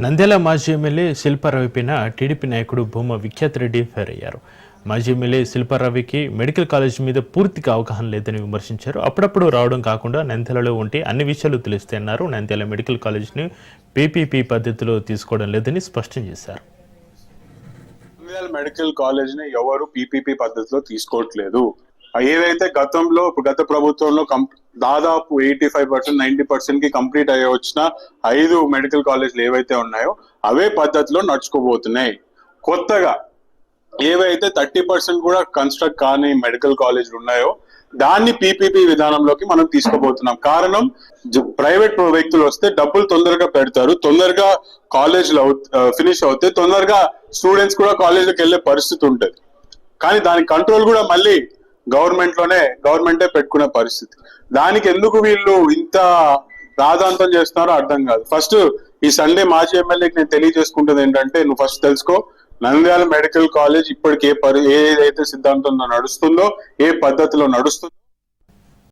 నంద్యాల మాజీ MLA శిల్పారావుపైన TDP నాయకుడు Bhuma Vikhyat Reddy fire అయ్యారు. మాజీ ఎమ్మెల్యే శిల్పారావుకి మెడికల్ కాలేజ్ మీద పూర్తిగా అవగాహన లేదని విమర్శించారు. అప్పుడప్పుడు రావడం కాకుండా నంద్యాలలో ఉంటే అన్ని విషయాలు తెలుస్తాయన్నారు. నంద్యాల మెడికల్ కాలేజ్ని పీపీపీ పద్ధతిలో తీసుకోవడం లేదని స్పష్టం చేశారు. నంద్యాల మెడికల్ కాలేజ్ని ఎవరు పీపీపీ పద్ధతిలో తీసుకోవట్లేదు. ఏదైతే గత ప్రభుత్వంలో దాదాపు 85% 90% కి కంప్లీట్ అయ్యి వచ్చిన 5 మెడికల్ కాలేజ్లు ఏవైతే ఉన్నాయో అవే పద్ధతిలో నడుచుకోబోతున్నాయి. కొత్తగా ఏవైతే 30% కూడా కన్స్ట్రక్ట్ కాని మెడికల్ కాలేజ్లు ఉన్నాయో దాన్ని పీపీపీ విధానంలోకి మనం తీసుకోబోతున్నాం. కారణం, ప్రైవేట్ వ్యక్తులు వస్తే డబ్బులు తొందరగా పెడతారు, తొందరగా కాలేజ్లు ఫినిష్ అవుతాయి, తొందరగా స్టూడెంట్స్ కూడా కాలేజ్కి వెళ్ళే పరిస్థితి ఉంటుంది. కానీ దాని కంట్రోల్ కూడా మళ్ళీ గవర్నమెంటే పెట్టుకునే పరిస్థితి. దానికి ఎందుకు వీళ్ళు ఇంత రాద్ధాంతం చేస్తున్నారో అర్థం కాదు. ఫస్ట్ ఈ సండే మాజీ ఎమ్మెల్యేకి నేను తెలియజేసుకుంటుంది ఏంటంటే, నువ్వు ఫస్ట్ తెలుసుకో, నంద్యాల మెడికల్ కాలేజ్ ఇప్పటికి ఏదైతే సిద్ధాంతంలో నడుస్తుందో, ఏ పద్ధతిలో నడుస్తుందో